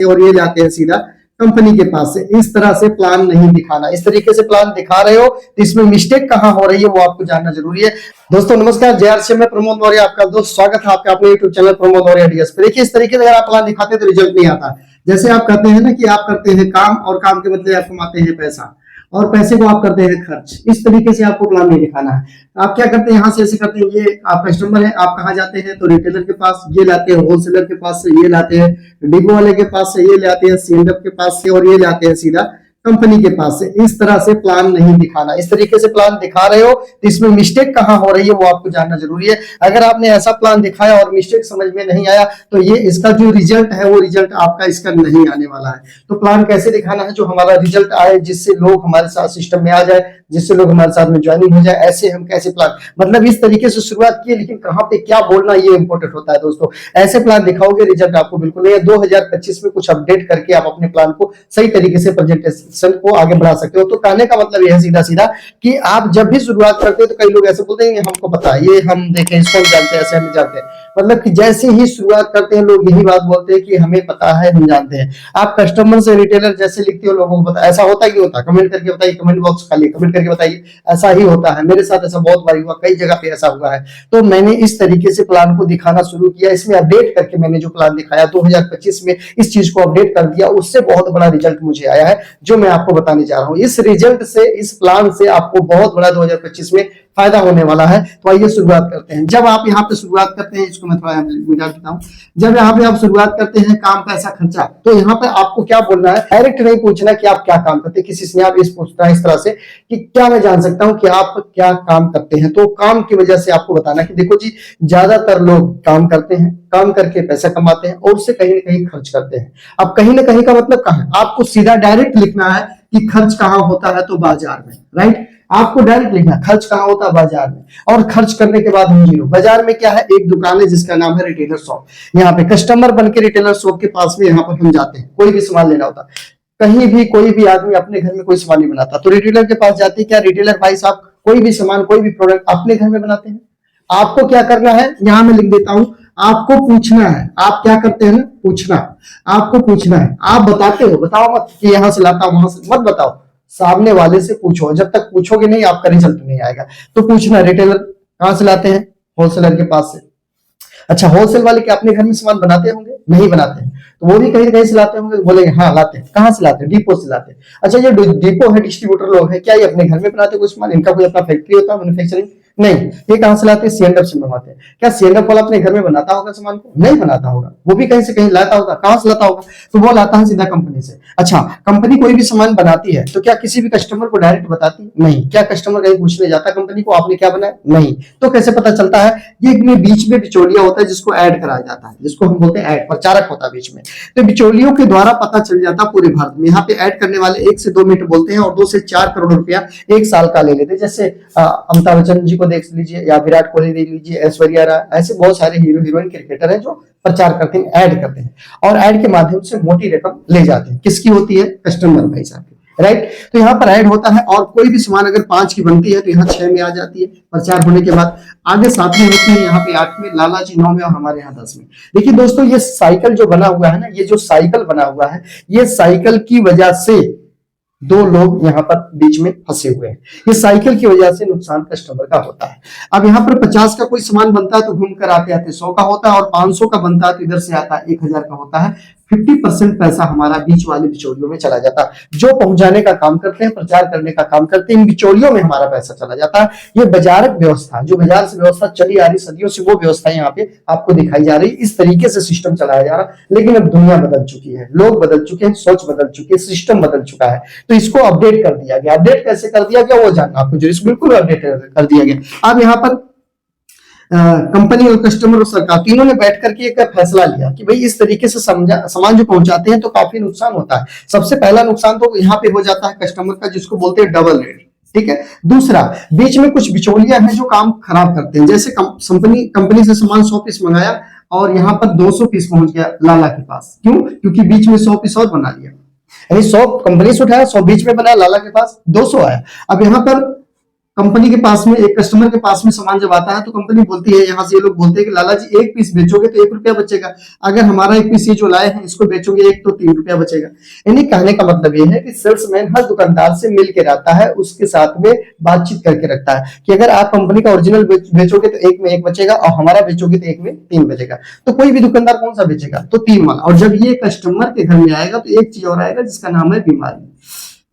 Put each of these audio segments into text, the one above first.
और ये जाते हैं सीधा कंपनी के पास से। इस तरह से प्लान नहीं दिखाना। इस तरीके से प्लान दिखा रहे हो तो इसमें मिस्टेक कहां हो रही है वो आपको जानना जरूरी है। दोस्तों नमस्कार, JRC में प्रमोद मौर्य आपका दोस्त स्वागत है आपका अपने YouTube channel Pramod Maurya DS पे। देखिए इस तरीके से अगर आप प्लान दिखाते हैं तो रिजल्ट नहीं आता। जैसे आप कहते हैं ना कि आप करते हैं काम और काम के बदले आप कमाते हैं पैसा और पैसे को आप करते हैं खर्च। इस तरीके से आपको प्लान नहीं दिखाना है। आप क्या करते हैं, यहाँ से ऐसे करते हैं, ये आप कस्टमर है, आप कहाँ जाते हैं तो रिटेलर के पास, ये लाते हैं होलसेलर के पास से, ये लाते हैं डिपो वाले के पास से, ये लाते हैं सीएनडब्ल्यू के पास से और ये लाते हैं सीधा कंपनी के पास से। इस तरह से प्लान नहीं दिखाना। इस तरीके से प्लान दिखा रहे हो तो इसमें मिस्टेक कहां हो रही है वो आपको जानना जरूरी है। अगर आपने ऐसा प्लान दिखाया और मिस्टेक समझ में नहीं आया तो ये इसका जो रिजल्ट है वो रिजल्ट आपका इसका नहीं आने वाला है। तो प्लान कैसे दिखाना है जो हमारा रिजल्ट आए, जिससे लोग हमारे साथ सिस्टम में आ जाए, जिससे लोग हमारे साथ में ज्वाइनिंग हो जाए। ऐसे हम कैसे प्लान, मतलब इस तरीके से शुरुआत की, लेकिन कहां पे क्या बोलना ये इंपॉर्टेंट होता है दोस्तों। ऐसे प्लान दिखाओगे रिजल्ट आपको बिल्कुल नहीं है। 2025 में कुछ अपडेट करके आप अपने प्लान को सही तरीके से प्रेजेंटेशन को आगे बढ़ा सकते हो। तो कहने का मतलब यह है सीधा सीधा कि आप जब भी शुरुआत करते हो तो कई लोग ऐसे बोलते हैं हमको पता है, ये हम देखें, इसको हम जानते हैं, ऐसे हम जानते हैं। मतलब कि जैसे ही शुरुआत करते हैं लोग यही बात बोलते हैं कि हमें पता है, हम जानते हैं। आप कस्टमर से रिटेलर जैसे लिखते हो लोगों को पता, ऐसा होता है कि होता, कमेंट करके बताइए, कमेंट बॉक्स खाली कमेंट करके बताइए। ऐसा ही होता है, मेरे साथ ऐसा बहुत बार हुआ, कई जगह पे ऐसा हुआ है। तो मैंने इस तरीके से प्लान को दिखाना शुरू किया। इसमें अपडेट करके मैंने जो प्लान दिखाया 2025 में, इस चीज को अपडेट कर दिया, उससे बहुत बड़ा रिजल्ट मुझे आया है जो मैं आपको बताने जा रहा हूं। इस रिजल्ट से, इस प्लान से आपको बहुत बड़ा 2025 में फायदा होने वाला है। तो आइए शुरुआत करते हैं। जब आप यहाँ पे शुरुआत करते हैं, इसको मैं थोड़ा मिटा देता हूं। जब यहाँ पे आप शुरुआत करते हैं काम पैसा खर्चा, तो यहाँ पे आपको क्या बोलना है, डायरेक्ट नहीं पूछना कि आप क्या काम करते हैं। किसी से आप इस पूछना है इस तरह से कि क्या मैं जान सकता हूं कि आप क्या काम करते हैं। तो काम की वजह से आपको बताना कि देखो जी, ज्यादातर लोग काम करते हैं, काम करके पैसा कमाते हैं और उससे कहीं ना कहीं खर्च करते हैं। अब कहीं ना कहीं का मतलब कहां है, आपको सीधा डायरेक्ट लिखना है कि खर्च कहां होता है तो बाजार में, राइट। आपको डायरेक्ट लिखना खर्च कहां होता है बाजार में, और खर्च करने के बाद हम जीरो। बाजार में क्या है, एक दुकान है जिसका नाम है रिटेलर शॉप। यहाँ पे कस्टमर बन के रिटेलर शॉप के पास में यहाँ पर हम जाते हैं, कोई भी सामान लेना होता। कहीं भी कोई भी आदमी अपने घर में कोई सामान नहीं बनाता तो रिटेलर के पास जाते हैं। क्या रिटेलर भाई साहब कोई भी सामान, कोई भी प्रोडक्ट अपने घर में बनाते हैं? आपको क्या करना है, यहां मैं लिख देता हूं, आपको पूछना है। आप क्या करते हैं ना, पूछना। आपको पूछना है, आप बताते हो, बताओ मत कि यहां से लाता हूं वहां से मत बताओ, सामने वाले से पूछो। जब तक पूछोगे नहीं आपका रिजल्ट नहीं आएगा। तो पूछना, रिटेलर कहां से लाते हैं, होलसेलर के पास से। अच्छा, होलसेल वाले क्या अपने घर में सामान बनाते होंगे? नहीं बनाते हैं, तो वो भी कहीं ना कहीं से लाते होंगे। बोलेंगे हाँ लाते हैं। कहां से लाते हैं? डिपो से लाते हैं। अच्छा, ये डिपो है, डिस्ट्रीब्यूटर लोग हैं, क्या ये अपने घर में बनाते हैं कोई सामान? इनका कोई अपना फैक्ट्री होता है, मैन्युफैक्चरिंग? नहीं। ये कहां से लाते हैं? सीएनडब्ल्यू से मंगवाते हैं। क्या सीएनडब्ल्यू वाला अपने घर में बनाता होगा सामान को? नहीं बनाता होगा, वो भी कहीं से कहीं लाता होगा। कहां से लाता होगा? तो वो लाता है सीधा कंपनी से। अच्छा, कंपनी कोई भी सामान बनाती है तो क्या किसी भी कस्टमर को डायरेक्ट बताती? नहीं। क्या कस्टमर कहीं पूछने जाता कंपनी को आपने क्या बनाया? नहीं। तो कैसे पता चलता है? ये बीच में बिचौलिया होता है जिसको ऐड कराया जाता है, जिसको हम बोलते हैं ऐड, प्रचारक होता है बीच में। तो बिचौलियों के द्वारा पता चल जाता पूरे भारत में। यहाँ पे ऐड करने वाले 1 से 2 मिनट बोलते हैं और 2 से 4 करोड़ रुपया एक साल का ले लेते हैं। जैसे अमिताभ बच्चन जी को देख लीजिए या विराट कोहली देख लीजिए, ऐश्वर्या राय, ऐसे बहुत सारे हीरो हीरोइन क्रिकेटर हैं जो प्रचार करते हैं, ऐड करते हैं और ऐड के माध्यम से मोटी रकम ले जाते हैं। किसकी होती है? कस्टमर भाई साहब की, राइट। तो यहाँ पर ऐड होता है और कोई भी सामान अगर 5 की बनती है तो यहाँ 6 में आ जाती है प्रचार होने के बाद। आगे 7 में होती है, यहाँ पे 8 में, लाला जी 9 में और हमारे यहाँ 10 में। देखिए दोस्तों, ये साइकिल जो बना हुआ है ना, ये जो साइकिल बना हुआ है, ये साइकिल की वजह से 2 लोग यहाँ पर बीच में फंसे हुए हैं। ये साइकिल की वजह से नुकसान कस्टमर का होता है। अब यहाँ पर 50 का कोई सामान बनता है तो घूम कर आते आते 100 का होता है और 500 का बनता है तो इधर से आता है 1000 का होता है। 50% पैसा हमारा बीच वाले बिचौलियों में चला जाता है। जो पहुंचाने का काम करते हैं, प्रचार करने का काम करते हैं, इन बिचौलियों में हमारा पैसा चला जाता है। ये बाजारक व्यवस्था, जो बाजार से व्यवस्था चली आ रही सदियों से, वो व्यवस्था यहाँ पे आपको दिखाई जा रही। इस तरीके से सिस्टम चलाया जा रहा। लेकिन अब दुनिया बदल चुकी है, लोग बदल चुके हैं, सोच बदल चुकी है, सिस्टम बदल चुका है। तो इसको अपडेट कर दिया गया। अपडेट कैसे कर दिया गया वो जानना आपको, जो बिल्कुल अपडेट कर दिया गया। अब यहाँ पर कंपनी और कस्टमर और सरकार तीनों ने बैठ करके एक फैसला लिया कि भाई इस तरीके से सामान जो पहुंचाते हैं तो काफी नुकसान होता है। सबसे पहला नुकसान तो यहाँ पे हो जाता है कस्टमर का, जिसको बोलते हैं डबल रेट, ठीक है। दूसरा, बीच में कुछ बिचौलिया हैं जो काम खराब करते हैं। जैसे कंपनी से सामान 100 पीस मंगाया और यहाँ पर 200 पीस पहुंच गया लाला के पास। क्यों? क्योंकि बीच में 100 पीस और बना लिया। यानी 100 कंपनी से उठाया, 100 बीच में बनाया, लाला के पास 200 आया। अब यहाँ पर कंपनी के पास में, एक कस्टमर के पास में सामान जब आता है तो कंपनी बोलती है, यहाँ से ये लोग बोलते हैं कि लाला जी एक पीस बेचोगे तो 1 रुपया बचेगा, अगर हमारा एक पीस ये जो लाए हैं इसको बेचोगे एक तो 3 रुपया बचेगा। यानी कहने का मतलब ये है कि सेल्समैन हर दुकानदार से मिल के रहता है, उसके साथ में बातचीत करके रखता है कि अगर आप कंपनी का ओरिजिनल बेचोगे तो 1 में 1 बचेगा और हमारा बेचोगे तो 1 में 3 बचेगा। तो कोई भी दुकानदार कौन सा बेचेगा, तो 3 वाला। और जब ये कस्टमर के घर में आएगा तो एक चीज और आएगा जिसका नाम है बीमारी।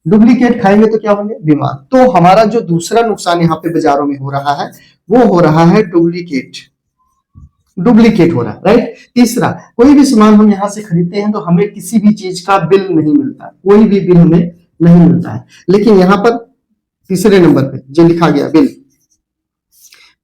डुप्लीकेट खाएंगे तो क्या होंगे, बीमार। तो हमारा जो दूसरा नुकसान यहाँ पे बाजारों में हो रहा है वो हो रहा है डुप्लीकेट हो रहा है, राइट। तीसरा, कोई भी सामान हम यहाँ से खरीदते हैं तो हमें किसी भी चीज का बिल नहीं मिलता, कोई भी बिल हमें नहीं मिलता है। लेकिन यहाँ पर तीसरे नंबर पे जो लिखा गया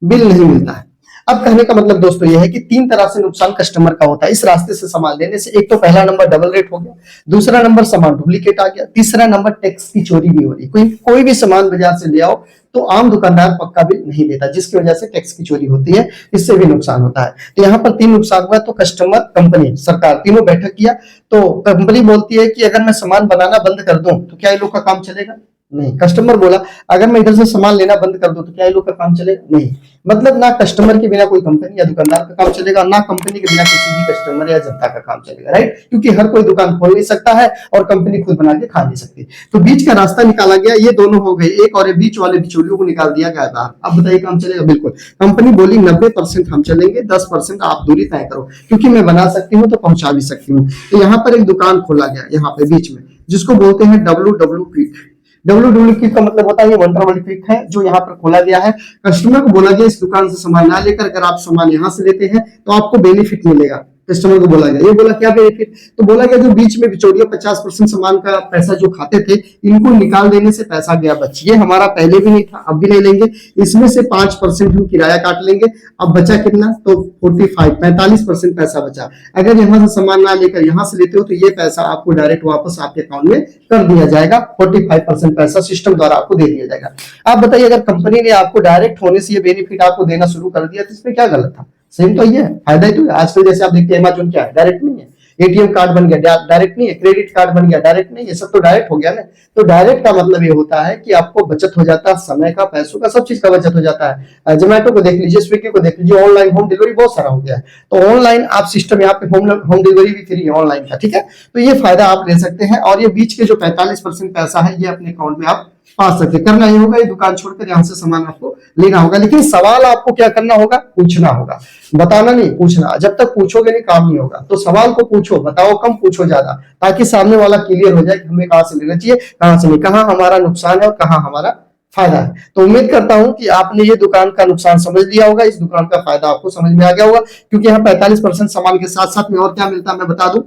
बिल नहीं मिलता है। अब कहने का मतलब दोस्तों यह है कि 3 तरह से नुकसान कस्टमर का होता है इस रास्ते से सामान लेने से। एक तो पहला नंबर डबल रेट हो गया, दूसरा नंबर सामान डुप्लीकेट आ गया, तीसरा नंबर टैक्स की चोरी भी हो रही है। कोई भी सामान बाजार से ले आओ तो आम दुकानदार पक्का बिल नहीं देता, जिसकी वजह से टैक्स की चोरी होती है, इससे भी नुकसान होता है। तो यहाँ पर 3 नुकसान हुआ। तो कस्टमर, कंपनी, सरकार तीनों बैठक किया तो कंपनी बोलती है कि अगर मैं सामान बनाना बंद कर दूं तो क्या ये लोग का काम चलेगा, नहीं। कस्टमर बोला अगर मैं इधर से सामान लेना बंद कर दूं तो क्या ये लोग का काम चलेगा, नहीं। मतलब ना कस्टमर के बिना कोई कंपनी या दुकानदार का काम चलेगा, ना कंपनी के बिना किसी भी कस्टमर या जनता का काम चलेगा, राइट। क्योंकि हर कोई दुकान खोल नहीं सकता है और कंपनी खुद बना के खा नहीं सकती। तो बीच का रास्ता निकाला गया, ये दोनों हो गए एक, और ये बीच वाले बिचौलियों को निकाल दिया गया बाहर। अब बताइए काम चलेगा, बिल्कुल। कंपनी बोली 90% हम चलेंगे, 10% आप दूरी तय करो, क्योंकि मैं बना सकती हूँ तो पहुंचा भी सकती हूँ। तो यहाँ पर एक दुकान खोला गया यहाँ पे बीच में, जिसको बोलते हैं WW क्विक। WW क्विक का मतलब होता है ये वंडरवल क्विक है जो यहाँ पर खोला गया है। कस्टमर को बोला गया इस दुकान से सामान ना लेकर अगर आप सामान यहाँ से लेते हैं तो आपको बेनिफिट मिलेगा। कस्टमर को बोला गया, ये बोला क्या बेनिफिट, तो बोला गया जो बीच में बिचौलिया 50% सामान का पैसा जो खाते थे इनको निकाल देने से पैसा गया बच। ये हमारा पहले भी नहीं था, अब भी नहीं लेंगे। इसमें से 5% हम किराया काट लेंगे। अब बचा कितना, तो 45% पैसा बचा। अगर यहाँ से सामान ना लेकर यहाँ से लेते हो तो ये पैसा आपको डायरेक्ट वापस आपके अकाउंट में कर दिया जाएगा। 45% पैसा सिस्टम द्वारा आपको दे दिया जाएगा। आप बताइए अगर कंपनी ने आपको डायरेक्ट होने से ये बेनिफिट आपको देना शुरू कर दिया तो इसमें क्या गलत था, सेम तो ये है, फायदा ही तो है। आजकल जैसे आप देखते हैं अमेज़न क्या है, डायरेक्ट नहीं है। एटीएम कार्ड बन गया डायरेक्ट नहीं है, क्रेडिट कार्ड बन गया डायरेक्ट नहीं है, सब तो डायरेक्ट हो गया ना। तो डायरेक्ट का मतलब ये होता है कि आपको बचत हो जाता है, समय का, पैसों का, सब चीज का बचत हो जाता है। जोमेटो को देख लीजिए, स्विगी को देख लीजिए, ऑनलाइन होम डिलीवरी बहुत सारा हो गया है। तो ऑनलाइन आप सिस्टम यहाँ पे होम डिलीवरी भी फ्री है ऑनलाइन का, ठीक है। तो ये फायदा आप ले सकते हैं। और ये बीच के जो 45% पैसा है ये अपने अकाउंट में आप पा सकते। करना ही होगा, ये दुकान छोड़कर यहाँ से सामान आपको लेना होगा। लेकिन सवाल आपको क्या करना होगा, पूछना होगा, बताना नहीं, पूछना। जब तक पूछोगे नहीं काम नहीं होगा। तो सवाल को पूछो, बताओ कम, पूछो ज्यादा, ताकि सामने वाला क्लियर हो जाए कि हमें कहाँ से लेना चाहिए, कहाँ से नहीं, कहाँ हमारा नुकसान है और कहाँ हमारा फायदा है। तो उम्मीद करता हूं कि आपने ये दुकान का नुकसान समझ लिया होगा, इस दुकान का फायदा आपको समझ में आ गया होगा। क्योंकि यहाँ 45% सामान के साथ साथ में और क्या मिलता है मैं बता दूं,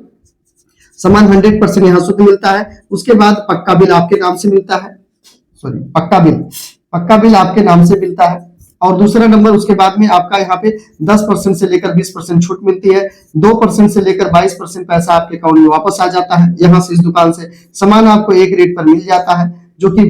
सामान 100% यहाँ शुद्ध मिलता है। उसके बाद पक्का बिल आपके नाम से मिलता है, सॉरी पक्का बिल आपके नाम से मिलता है। और दूसरा नंबर उसके बाद में आपका यहाँ पे 10% से लेकर 20% छूट मिलती है। 2% से लेकर 22% पैसा आपके अकाउंट में वापस आ जाता है। यहाँ से इस दुकान से सामान आपको एक रेट पर मिल जाता है जो कि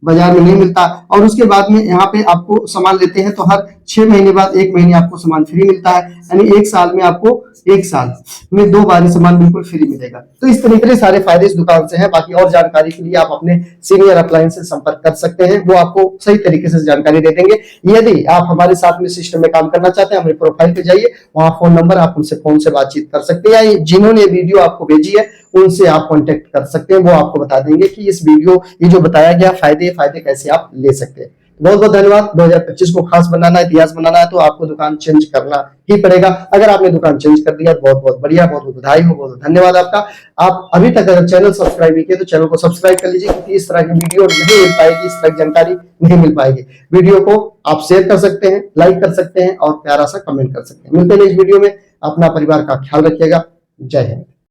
बाजार में नहीं मिलता। और उसके बाद में यहाँ पे आपको सामान लेते हैं तो हर 6 महीने बाद 1 महीने आपको सामान फ्री मिलता है। यानी 1 साल में आपको 1 साल में 2 बार सामान बिल्कुल फ्री मिलेगा। तो इस तरीके से सारे फायदे इस दुकान से हैं। बाकी और जानकारी के लिए आप अपने सीनियर अपलाइन से संपर्क कर सकते हैं, वो आपको सही तरीके से जानकारी दे देंगे। यदि आप हमारे साथ में सिस्टम में काम करना चाहते हैं, हमारे प्रोफाइल पे जाइए, वहां फोन नंबर, आप उनसे फोन से बातचीत कर सकते हैं। जिन्होंने वीडियो आपको भेजी है उनसे आप कांटेक्ट कर सकते हैं, वो आपको बता देंगे कि इस वीडियो ये जो बताया गया फायदे कैसे आप ले सकते हैं। बहुत बहुत धन्यवाद। 2025 को खास बनाना है, इतिहास बनाना है तो आपको दुकान चेंज करना ही पड़ेगा। अगर आपने दुकान चेंज कर दिया बहुत बहुत बढ़िया, बहुत बहुत बधाई हो, बहुत धन्यवाद आपका। आप अभी तक अगर चैनल सब्सक्राइब नहीं किए तो चैनल को सब्सक्राइब कर लीजिए, क्योंकि इस तरह की वीडियो नहीं मिल पाएगी, इस तरह की जानकारी नहीं मिल पाएगी। वीडियो को आप शेयर कर सकते हैं, लाइक कर सकते हैं और प्यारा सा कमेंट कर सकते हैं। मिलते हैं इस वीडियो में। अपना परिवार का ख्याल रखिएगा। जय हिंद।